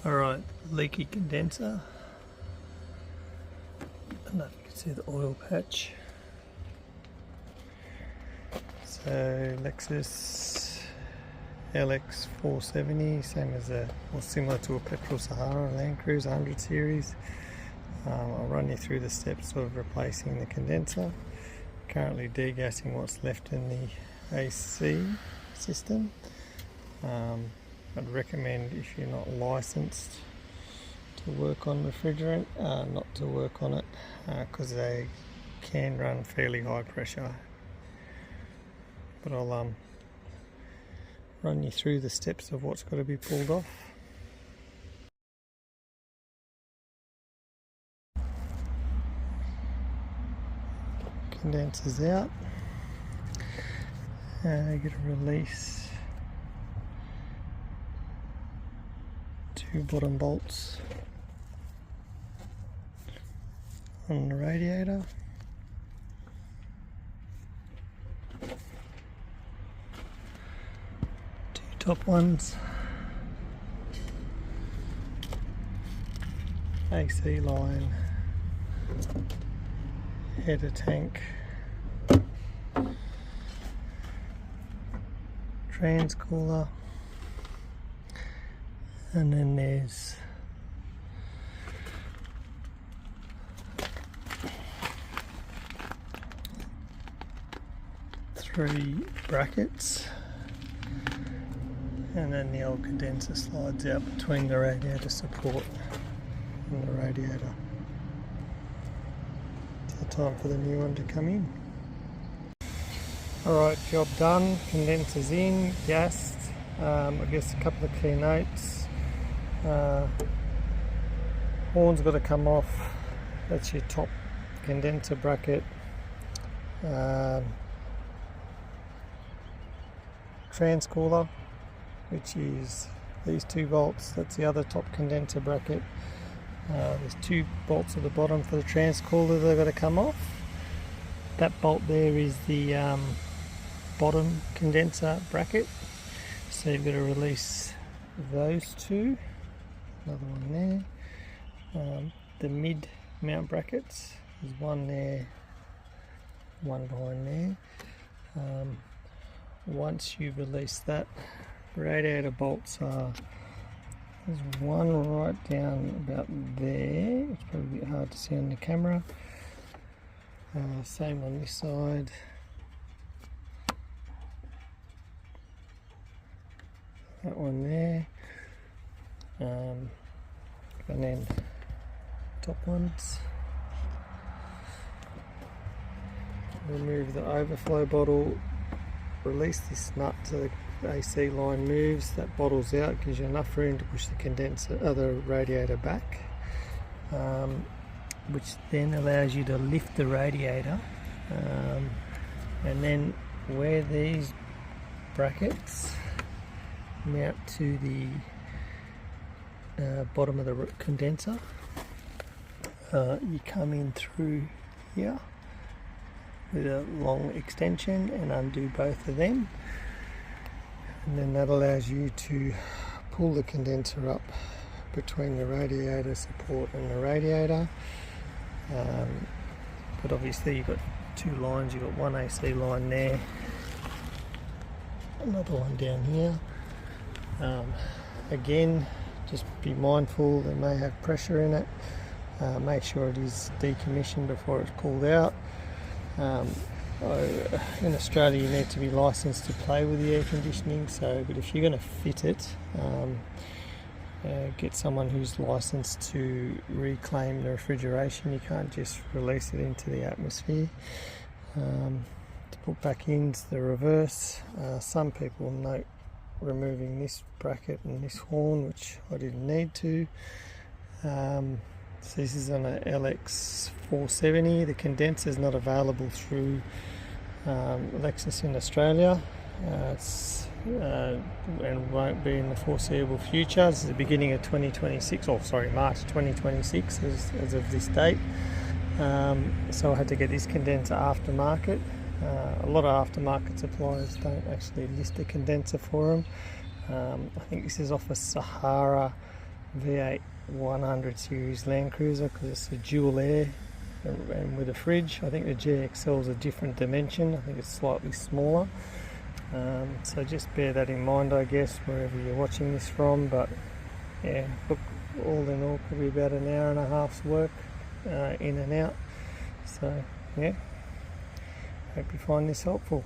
Alright, leaky condenser. I don't know if you can see the oil patch. So Lexus LX 470, same as a, or similar to a petrol Sahara Landcruiser 100 series. I'll run you through the steps of replacing the condenser. Currently degassing what's left in the AC system. I'd recommend, if you're not licensed to work on refrigerant, not to work on it because they can run fairly high pressure. But I'll run you through the steps of what's got to be pulled off. Condenser's out. You're going to release two bottom bolts on the radiator. Two top ones. AC line. Header tank. Transcooler, and then there's three brackets, and then the old condenser slides out between the radiator support and the radiator. So time for the new one to come in. Alright, job done, condenser's in, gassed. I guess a couple of key notes. Horn's got to come off, that's your top condenser bracket. Transcooler, which is these two bolts, that's the other top condenser bracket. There's two bolts at the bottom for the transcooler that have got to come off. That bolt there is the bottom condenser bracket, so you've got to release those two. Another one there. The mid mount brackets, there's one there, one behind there. Once you release that, radiator bolts are, there's one right down about there. It's probably a bit hard to see on the camera. Same on this side. That one there, and then top ones. Remove the overflow bottle, release this nut so the AC line moves, that bottle's out, gives you enough room to push the condenser, the radiator back, which then allows you to lift the radiator, and then where these brackets mount to the bottom of the condenser, you come in through here with a long extension and undo both of them, and then that allows you to pull the condenser up between the radiator support and the radiator. But obviously you've got two lines, you've got one AC line there, another one down here. Again, just be mindful they may have pressure in it. Make sure it is decommissioned before it's pulled out. In Australia you need to be licensed to play with the air conditioning, but if you're going to fit it, get someone who's licensed to reclaim the refrigeration. You can't just release it into the atmosphere. To put back into the reverse, some people note removing this bracket and this horn, which I didn't need to. So this is on a LX 470. The condenser is not available through Lexus in Australia. And won't be in the foreseeable future. This is the beginning of 2026, or sorry, March 2026 as of this date. So I had to get this condenser aftermarket. A lot of aftermarket suppliers don't actually list a condenser for them. I think this is off a Sahara V8 100 series Landcruiser because it's a dual air and with a fridge. I think the GXL is a different dimension. I think it's slightly smaller. So just bear that in mind, I guess, wherever you're watching this from. But yeah, look, all in all, probably about an hour and a half's work in and out. So yeah, hope you find this helpful.